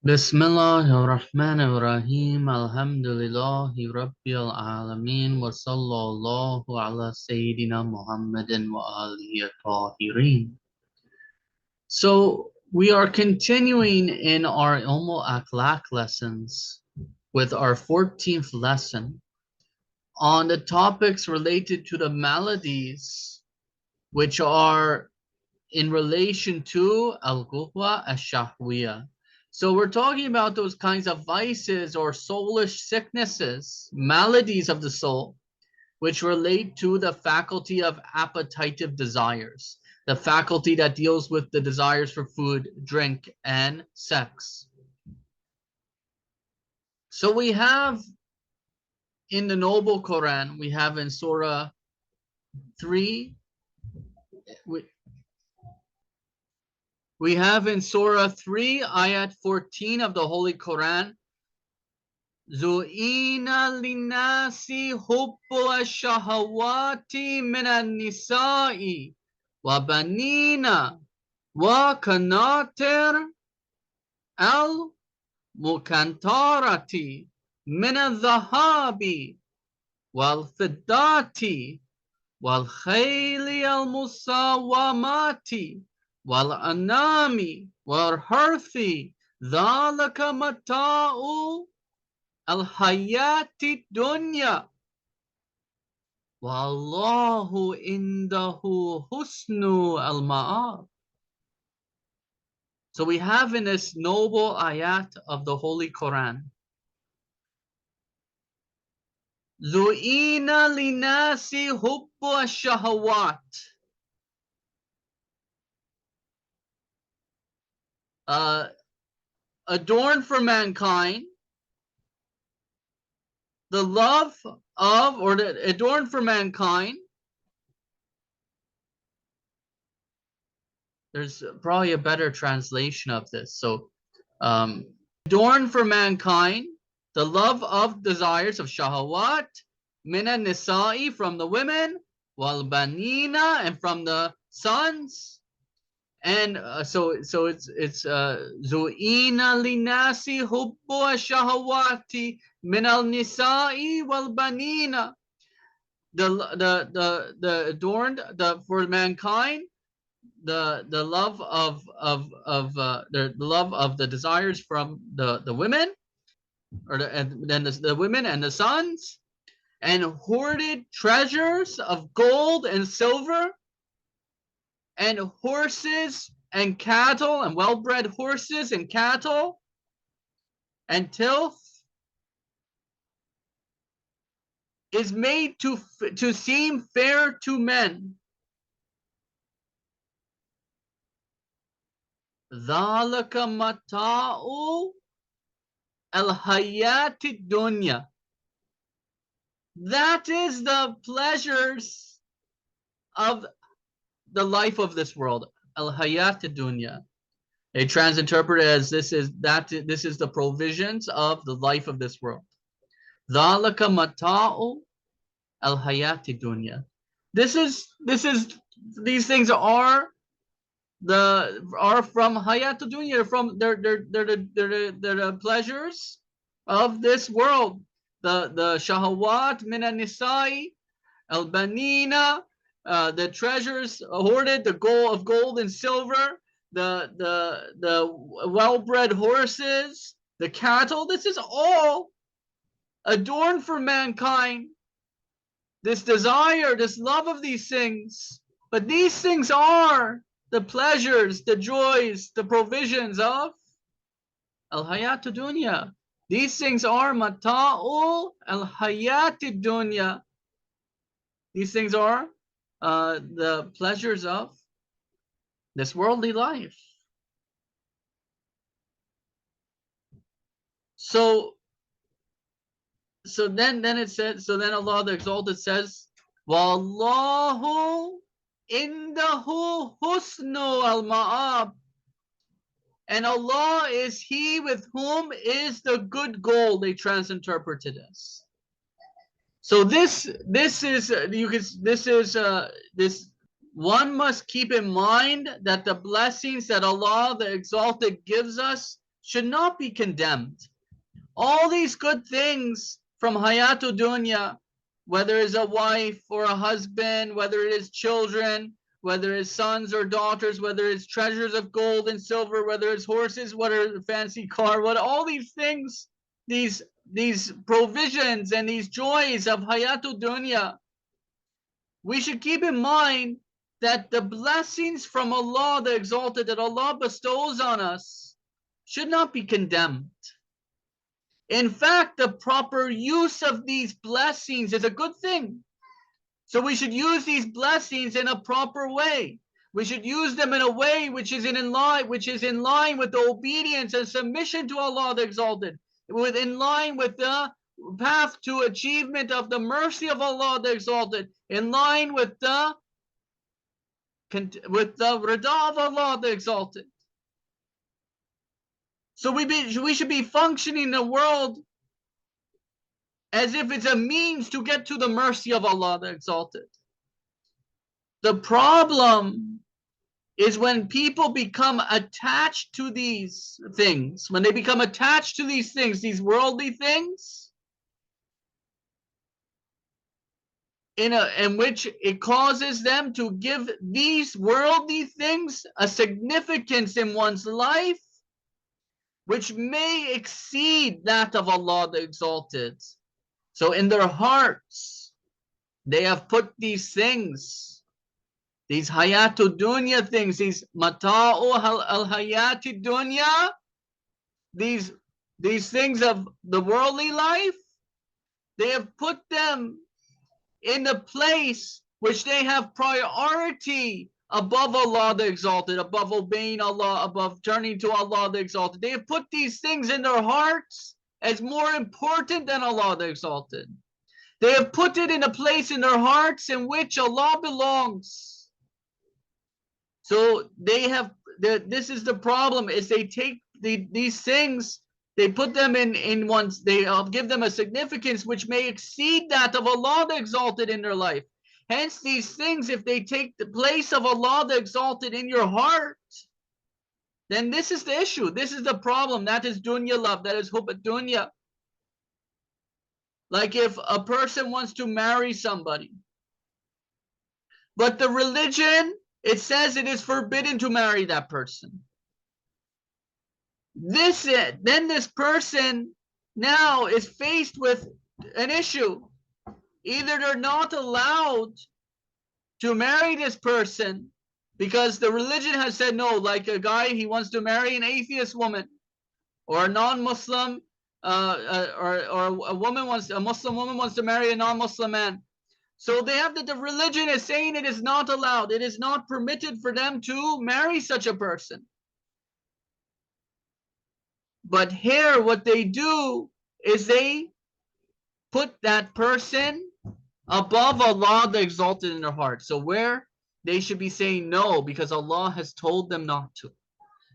Bismillahirrahmanirrahim. Alhamdulillahi Rabbil Alameen. Wa sallallahu ala Sayyidina Muhammadin wa alihi tahirin. So we are continuing in our Akhlaaq lessons with our 14th lesson on the topics related to the maladies which are in relation to al-Ghufwa ash-Shahwiyah. So we're talking about those kinds of vices or soulish sicknesses, maladies of the soul, which relate to the faculty of appetitive desires, the faculty that deals with the desires for food, drink, and sex. So we have in the Noble Quran, we have in Surah 3, we have in Surah 3, Ayat 14 of the Holy Quran, Zu'ina linasi hubbu ash-shahawati minan nisa'i wa banina wa kanatir al-mukantarati min al-dhahabi wal fiddati wal khayli al-musawamati wal anami wal harthi dhalika mata'u al-hayati dunya wallahu indahu husnu al-ma'ab. So we have in this noble ayat of the Holy Quran, Zu'ina linasi hubbu ash-shahawat. Adorned for mankind the love of, or adorned for mankind. There's probably a better translation of this. So, adorned for mankind the love of desires of shahawat, mina nisa'i from the women, wal banina and from the sons. And so it's zu'ina linasi hubbu ash-shahawati min al-nisa'i wal banina. The adorned for mankind the love of the love of the desires from the women, or and then the women and the sons, and hoarded treasures of gold and silver, and horses and cattle, and well-bred horses and cattle, and tilth is made to seem fair to men. ذَلَكَ مَتَاعُ الْحَيَاةِ dunya. That is the pleasures of the life of this world. Al-hayat dunya. They transinterpret it as this is the provisions of the life of this world. ذَلَكَ مَتَاعُ الْحَيَاةِ dunya. These things are from hayat dunya, from they're the pleasures of this world. The shahawat min an-nisa'i al banina, the treasures hoarded, the gold and silver, the well-bred horses, the cattle. This is all adorned for mankind. This desire, this love of these things, but these things are the pleasures, the joys, the provisions of al-hayat dunya. These things are mata'ul al-hayat dunya. These things are the pleasures of this worldly life. So then it said, so then Allah the Exalted says, Wallahu indahu husnu al-ma'ab. And Allah is He with whom is the good goal. They transinterpreted this. So this one must keep in mind that the blessings that Allah the Exalted gives us should not be condemned. All these good things from Hayatu Dunya, whether it's a wife or a husband, whether it is children, whether it's sons or daughters, whether it's treasures of gold and silver, whether it's horses, whether it's a fancy car, what all these things, these provisions and these joys of Hayatu Dunya, we should keep in mind that the blessings from Allah the Exalted that Allah bestows on us should not be condemned. In fact, the proper use of these blessings is a good thing. So we should use these blessings in a proper way. We should use them in a way which is in line with the obedience and submission to Allah the Exalted, in line with the path to achievement of the mercy of Allah the Exalted, in line with the rida of Allah the Exalted. So we should be functioning in the world as if it's a means to get to the mercy of Allah the Exalted. The problem is when people become attached to these things, when they become attached to these things, these worldly things, in which it causes them to give these worldly things a significance in one's life which may exceed that of Allah the Exalted. So in their hearts, they have put these things, these hayatu dunya things, these mata'u al-hayati dunya, these things of the worldly life, they have put them in the place which they have priority above Allah the Exalted, above obeying Allah, above turning to Allah the Exalted. They have put these things in their hearts as more important than Allah the Exalted. They have put it in a place in their hearts in which Allah belongs. So they have, this is the problem, is they take these things, they put them in one's, they give them a significance which may exceed that of Allah the Exalted in their life. Hence these things, if they take the place of Allah the Exalted in your heart, then this is the issue. This is the problem. That is dunya love. That is hubbat dunya. Like if a person wants to marry somebody, but the religion, it says it is forbidden to marry that person. Then this person now is faced with an issue. Either they're not allowed to marry this person because the religion has said no, like a guy, he wants to marry an atheist woman, or a non-Muslim, or a Muslim woman wants to marry a non-Muslim man. So they have that the religion is saying it is not allowed, it is not permitted for them to marry such a person. But here what they do is they put that person above Allah the Exalted in their heart. So where they should be saying no because Allah has told them not to,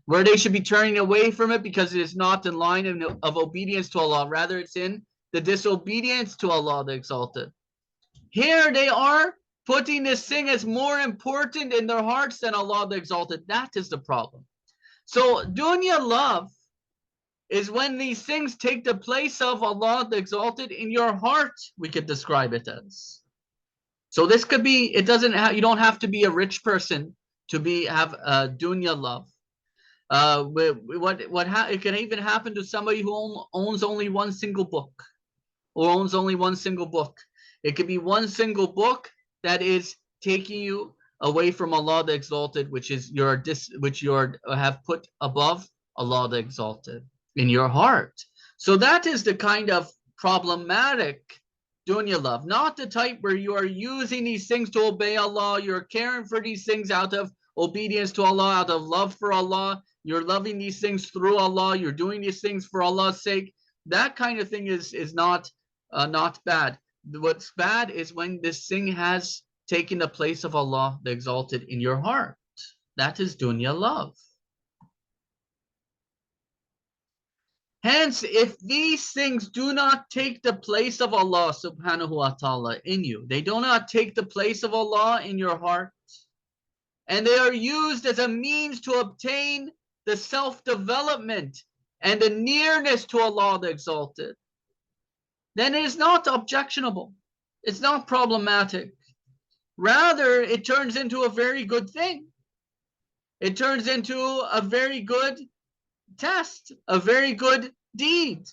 where they should be turning away from it because it is not in line of obedience to Allah, rather it's in the disobedience to Allah the Exalted. Here they are putting this thing as more important in their hearts than Allah the Exalted. That is the problem. So dunya love is when these things take the place of Allah the Exalted in your heart, we could describe it as. So this could be, it doesn't have, you don't have to be a rich person to have dunya love. It can even happen to somebody who owns only one single book, or owns only one single book. It could be one single book that is taking you away from Allah the Exalted, which you have put above Allah the Exalted in your heart. So that is the kind of problematic dunya love, not the type where you are using these things to obey Allah, you're caring for these things out of obedience to Allah, out of love for Allah, you're loving these things through Allah, you're doing these things for Allah's sake. That kind of thing is not bad. What's bad is when this thing has taken the place of Allah the Exalted in your heart. That is dunya love. Hence, if these things do not take the place of Allah subhanahu wa ta'ala in you, they do not take the place of Allah in your heart, and they are used as a means to obtain the self-development and the nearness to Allah the Exalted, then it is not objectionable. It's not problematic. Rather, it turns into a very good thing. It turns into a very good test, a very good deed.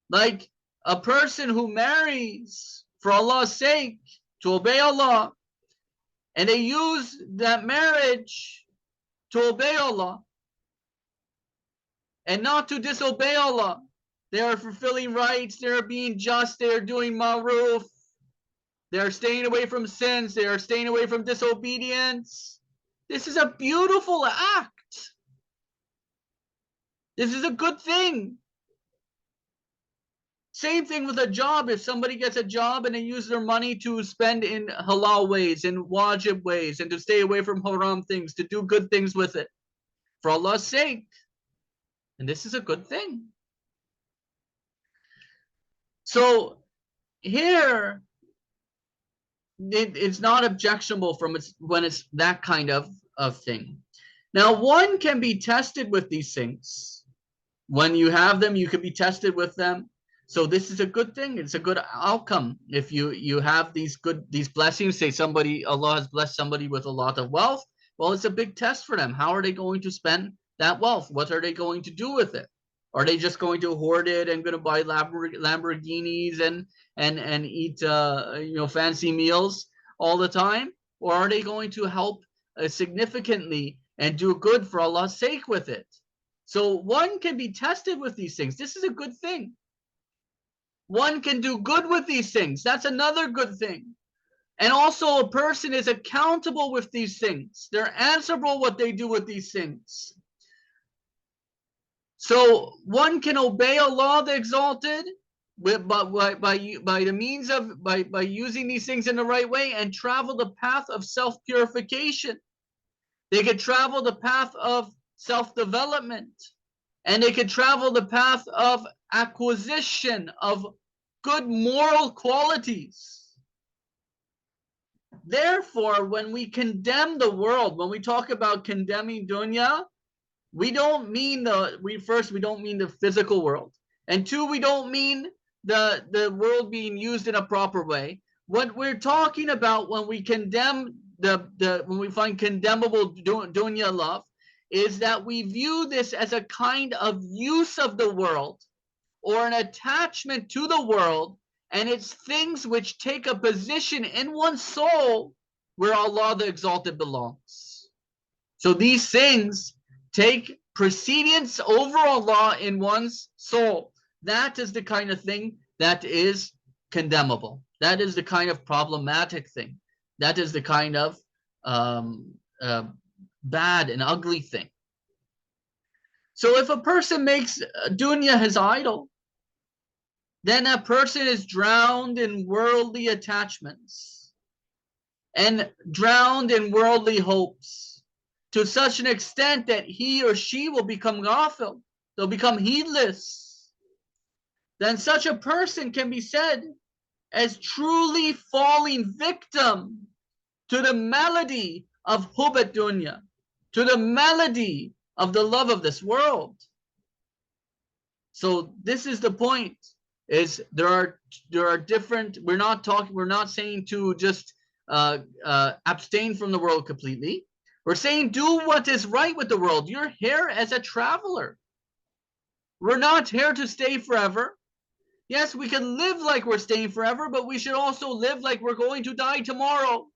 Like a person who marries for Allah's sake, to obey Allah, and they use that marriage to obey Allah and not to disobey Allah. They are fulfilling rights, they are being just, they are doing ma'ruf, they are staying away from sins, they are staying away from disobedience. This is a beautiful act. This is a good thing. Same thing with a job. If somebody gets a job and they use their money to spend in halal ways, in wajib ways, and to stay away from haram things, to do good things with it, for Allah's sake, and this is a good thing. So here, it's not objectionable from when it's that kind of thing. Now, one can be tested with these things. When you have them, you can be tested with them. So this is a good thing. It's a good outcome. If you have these blessings, say Allah has blessed somebody with a lot of wealth, well, it's a big test for them. How are they going to spend that wealth? What are they going to do with it? Are they just going to hoard it and going to buy Lamborghinis and eat fancy meals all the time? Or are they going to help significantly and do good for Allah's sake with it? So one can be tested with these things. This is a good thing. One can do good with these things. That's another good thing. And also a person is accountable with these things. They're answerable what they do with these things. So one can obey Allah the Exalted by the means of by using these things in the right way and travel the path of self-purification. They could travel the path of self-development, and they could travel the path of acquisition of good moral qualities. Therefore, when we condemn the world, when we talk about condemning dunya, we don't mean we don't mean the physical world, and two, we don't mean the world being used in a proper way. What we're talking about when we condemn when we find condemnable dunya love is that we view this as a kind of use of the world or an attachment to the world, and it's things which take a position in one's soul where Allah the Exalted belongs. So these things take precedence over Allah in one's soul. That is the kind of thing that is condemnable. That is the kind of problematic thing. That is the kind of bad and ugly thing. So if a person makes dunya his idol, then that person is drowned in worldly attachments and drowned in worldly hopes to such an extent that he or she will become ghafil. They'll become heedless. Then such a person can be said as truly falling victim to the melody of hubat dunya, to the melody of the love of this world. So this is the point, is there are different, we're not saying to just abstain from the world completely. We're saying do what is right with the world. You're here as a traveler. We're not here to stay forever. Yes, we can live like we're staying forever, but we should also live like we're going to die tomorrow.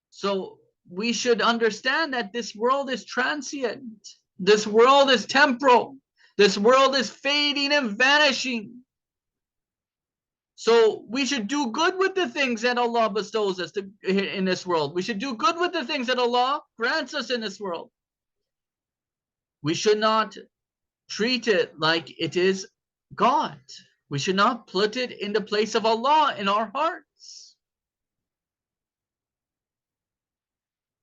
So we should understand that this world is transient. This world is temporal. This world is fading and vanishing. So we should do good with the things that Allah bestows us in this world. We should do good with the things that Allah grants us in this world. We should not treat it like it is God. We should not put it in the place of Allah in our hearts.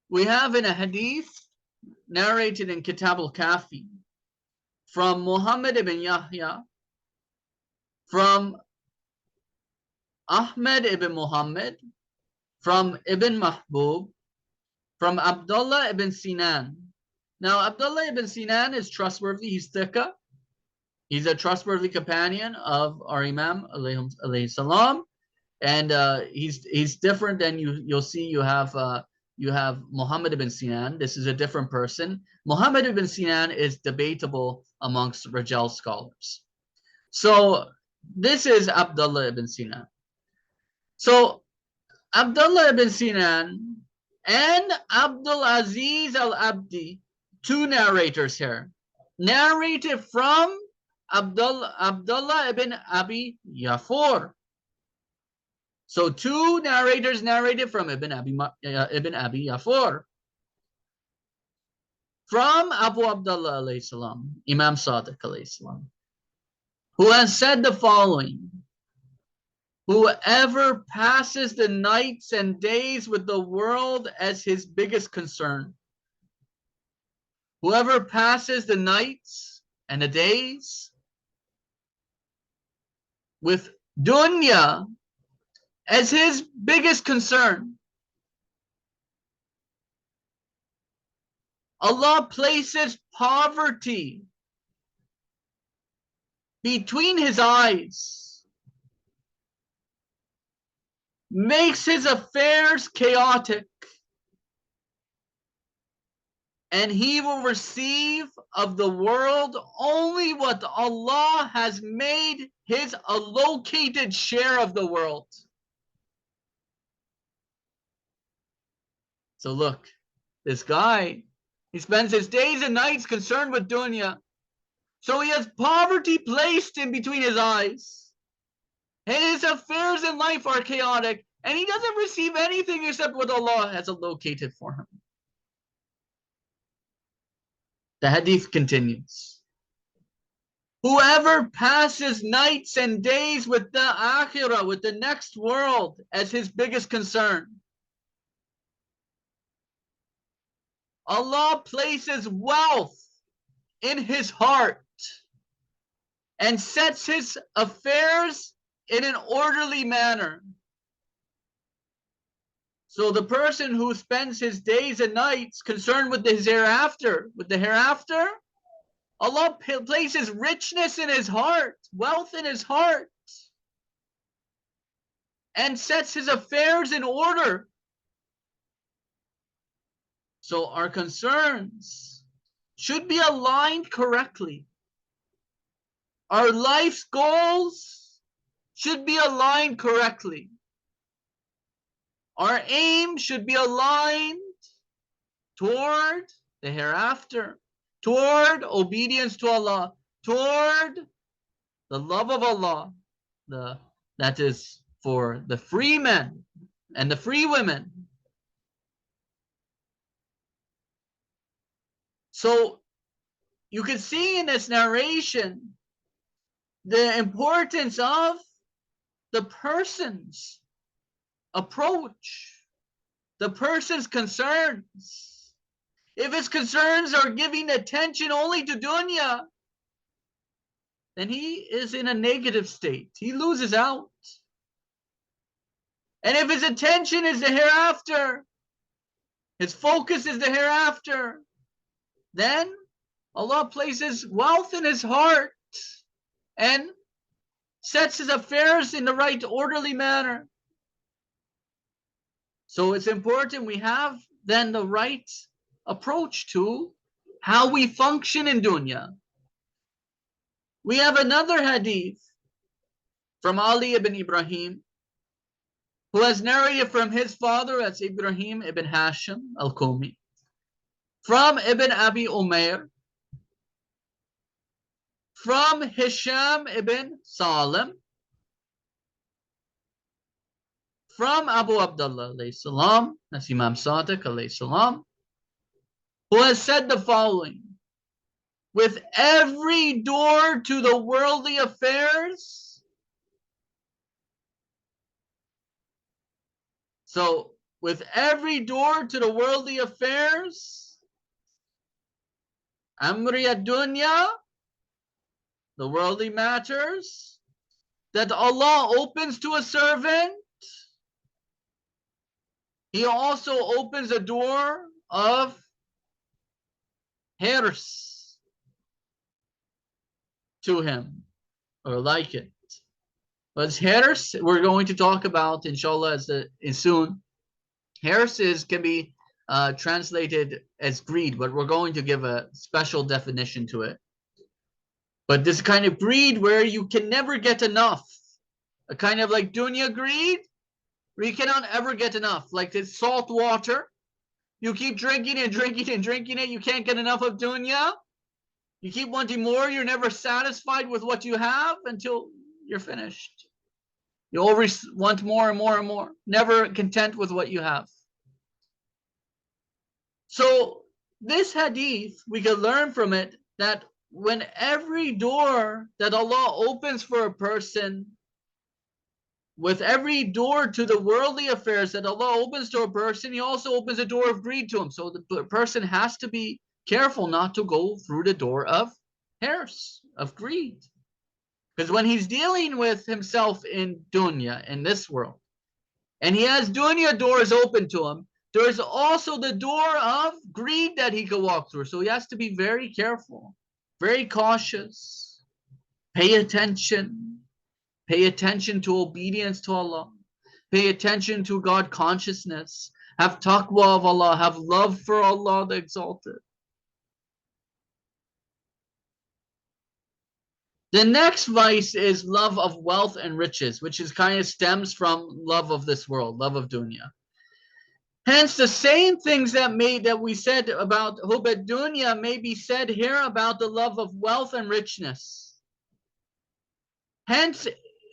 We have in a hadith narrated in Kitab al-Kafi from Muhammad ibn Yahya, from Ahmed ibn Muhammad, from Ibn Mahbub, from Abdullah ibn Sinan, Now, Abdullah ibn Sinan is trustworthy. He's thiqa. He's a trustworthy companion of our Imam alayhi salam, and he's different than you'll see. You have Muhammad ibn Sinan. This is a different person. Muhammad ibn Sinan is debatable amongst Rajal scholars. So this is Abdullah ibn Sinan. So Abdullah ibn Sinan and Abdul Aziz al-Abdi, two narrators here, narrated from Abdullah ibn Abi Yafur. So two narrators narrated from Ibn Abi Yafur. From Abu Abdullah alayhi salam, Imam Sadiq alayhi salam, who has said the following: whoever passes the nights and days with the world as his biggest concern, whoever passes the nights and the days with dunya as his biggest concern, Allah places poverty between his eyes, makes his affairs chaotic, and he will receive of the world only what Allah has made his allocated share of the world. So look, this guy, he spends his days and nights concerned with dunya. So he has poverty placed in between his eyes. And his affairs in life are chaotic. And he doesn't receive anything except what Allah has allocated for him. The hadith continues. Whoever passes nights and days with the akhirah, with the next world, as his biggest concern, Allah places wealth in his heart and sets his affairs in an orderly manner. So the person who spends his days and nights concerned with his hereafter, Allah places richness in his heart, wealth in his heart, and sets his affairs in order. So our concerns should be aligned correctly. Our life's goals should be aligned correctly. Our aim should be aligned toward the hereafter, toward obedience to Allah, toward the love of Allah, that is for the free men and the free women. So you can see in this narration the importance of the person's approach, the person's concerns. If his concerns are giving attention only to dunya, then he is in a negative state. He loses out. And if his attention is the hereafter, his focus is the hereafter, then Allah places wealth in his heart and sets his affairs in the right orderly manner. So it's important we have then the right approach to how we function in dunya. We have another hadith from Ali ibn Ibrahim, who has narrated from his father, as Ibrahim ibn Hashim al-Qumi, from Ibn Abi Umair, from Hisham ibn Salim, from Abu Abdullah alayhi salam, that's Imam Sadiq alayhi salam, who has said the following: with every door to the worldly affairs, so with every door to the worldly affairs, Amri ad-dunya, the worldly matters, that Allah opens to a servant, He also opens a door of hirs to him, or like it. But hirs, we're going to talk about, inshallah, as soon. Hirs can be translated as greed, but we're going to give a special definition to it. But this kind of greed where you can never get enough, a kind of like dunya greed, where you cannot ever get enough, like this salt water. You keep drinking and drinking and drinking it. You can't get enough of dunya. You keep wanting more. You're never satisfied with what you have until you're finished. You always want more and more and more, never content with what you have. So this hadith, we can learn from it that when every door that Allah opens for a person, with every door to the worldly affairs that Allah opens to a person, He also opens a door of greed to him. So the person has to be careful not to go through the door of hirs, of greed. Because when he's dealing with himself in dunya, in this world, and he has dunya doors open to him, there is also the door of greed that he could walk through. So he has to be very careful, very cautious, pay attention to obedience to Allah, pay attention to God consciousness, have taqwa of Allah, have love for Allah the Exalted. The next vice is love of wealth and riches, which is kind of stems from love of this world, love of dunya. Hence, the same things that we said about hubad dunya may be said here about the love of wealth and richness. Hence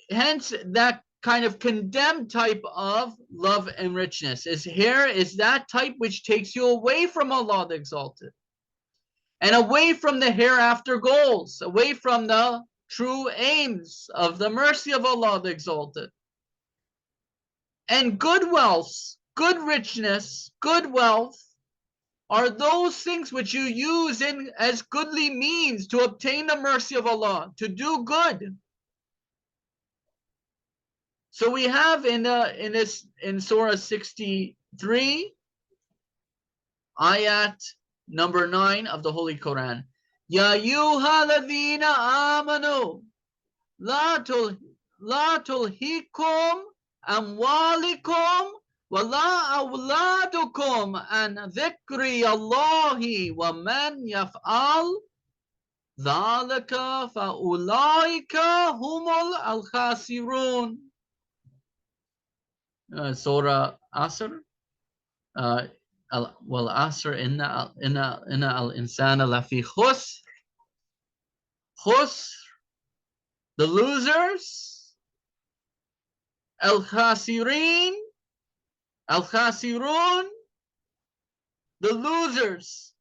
that kind of condemned type of love and richness is that type which takes you away from Allah the Exalted, and away from the hereafter goals, away from the true aims of the mercy of Allah the Exalted. And good wealth, good richness, good wealth are those things which you use as goodly means to obtain the mercy of Allah, to do good. So we have in Surah 63, ayat number 9 of the Holy Quran. Ya ayyuha ladhina amanu la tulhikum amwalikum wa la awladukum an dhikri Allahi wa man yaf'al dhalika fa ulaika humul al-khasirun. Surah Asr. Well, Asr inna al-insana lafi khusr. Khusr, the losers. Al-khasirun, the losers.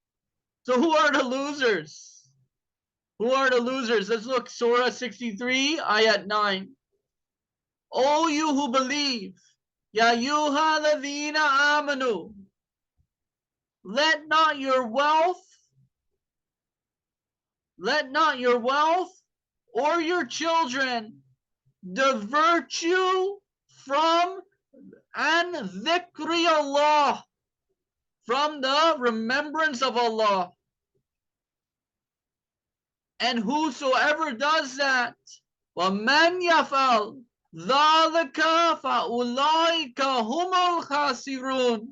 So who are the losers? Who are the losers? Let's look, Surah 63, ayat 9. O you who believe, Ya ayyuha ladhina amanu, let not your wealth or your children divert you from an dhikri Allah, from the remembrance of Allah. And whosoever does that, وَمَنْ يَفْعَلْ ذَلِكَ فَأُولَٰئِكَ هُمُ الْخَاسِرُونَ.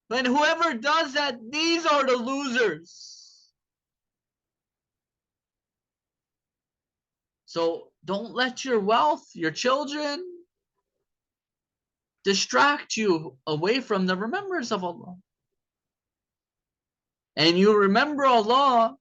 But whoever does that, these are the losers. So don't let your wealth, your children, distract you away from the remembrance of Allah. And you remember Allah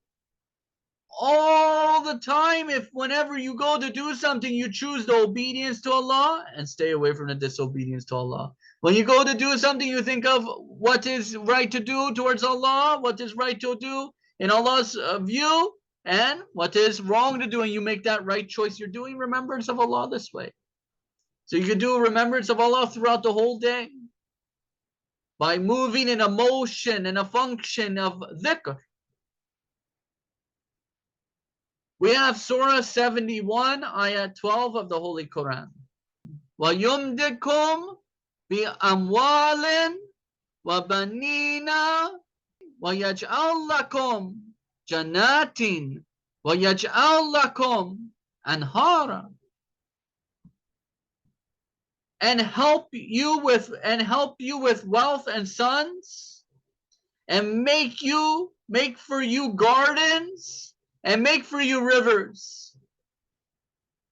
all the time. If whenever you go to do something, you choose the obedience to Allah and stay away from the disobedience to Allah. When you go to do something, you think of what is right to do towards Allah, what is right to do in Allah's view, and what is wrong to do, and you make that right choice. You're doing remembrance of Allah this way. So you can do remembrance of Allah throughout the whole day by moving in a motion and a function of dhikr. We have Surah 71, ayat 12 of the Holy Quran. وَيُمْدِكُمْ بِأَمْوَالٍ وَبَنِينَ وَيَجْعَلْ لَكُمْ جَنَّاتٍ وَيَجْعَلْ لَكُمْ أَنْهَارًا, and help you with wealth and sons, and make for you gardens, and make for you rivers.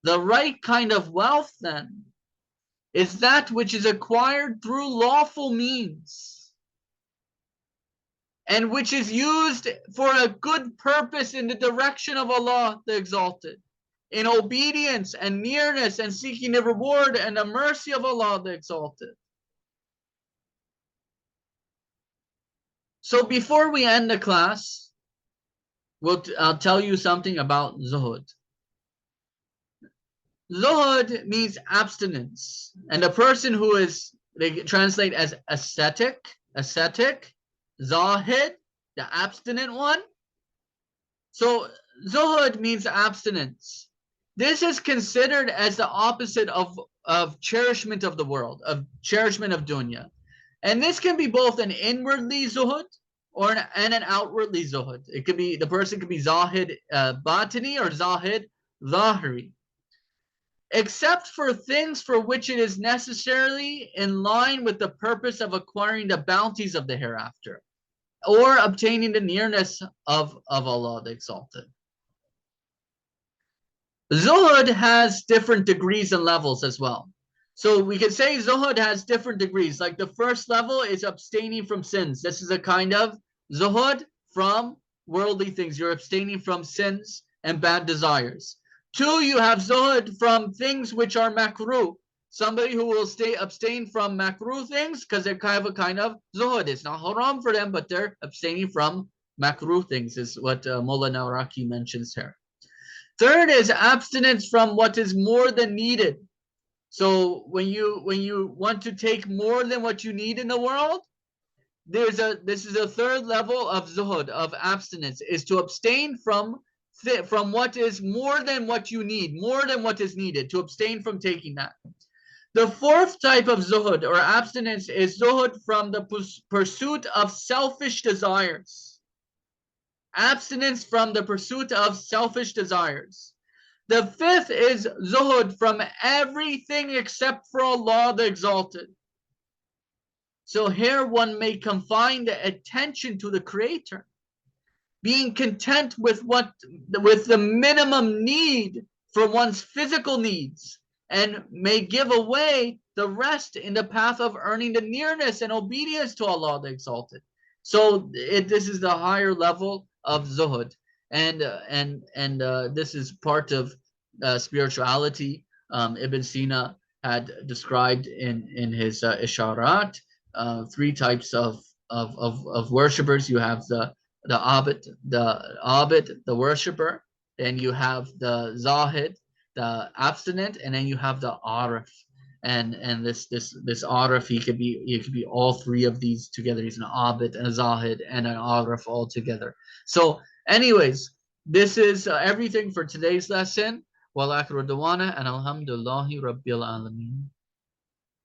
The right kind of wealth, then, is that which is acquired through lawful means, and which is used for a good purpose in the direction of Allah the Exalted, in obedience and nearness and seeking the reward and the mercy of Allah the Exalted. So before we end the class, I'll tell you something about zuhud. Zuhud means abstinence, and the person who is, they translate as ascetic, zahid, the abstinent one. So zuhud means abstinence. This is considered as the opposite of cherishment of the world, of cherishment of dunya. And this can be both an inwardly zuhud and an outwardly zuhud. It could be, the person could be zahid batini or zahid zahiri, except for things for which it is necessarily in line with the purpose of acquiring the bounties of the hereafter, or obtaining the nearness of Allah the Exalted. Zuhud has different degrees and levels as well. So we could say zuhud has different degrees. Like the first level is abstaining from sins. This is a kind of zuhud from worldly things. You're abstaining from sins and bad desires. 2, you have zuhud from things which are makruh. Somebody who will abstain from makruh things because they're kind of zuhud. It's not haram for them, but they're abstaining from makruh things, is what Mullah Nawraki mentions here. 3rd is abstinence from what is more than needed. So when you want to take more than what you need in the world, this is a 3rd level of zuhud, of abstinence, is to abstain from what is more than what you need, more than what is needed, to abstain from taking that. The 4th type of zuhud or abstinence is zuhud from the pursuit of selfish desires. Abstinence from the pursuit of selfish desires. The 5th is zuhud from everything except for Allah the Exalted. So here one may confine the attention to the Creator, being content with the minimum need for one's physical needs, and may give away the rest in the path of earning the nearness and obedience to Allah the Exalted. So this is the higher level of zuhud, and this is part of spirituality. Ibn Sina had described in his Isharat 3 types of worshippers. You have the abid, the worshipper, then you have the zahid, the abstinent, and then you have the arif. And this arif, he could be all 3 of these together. He's an abid and a zahid and an arif all together. So anyways, this is everything for today's lesson. Wa akhiru dawana and alhamdulillahi rabbil alamin.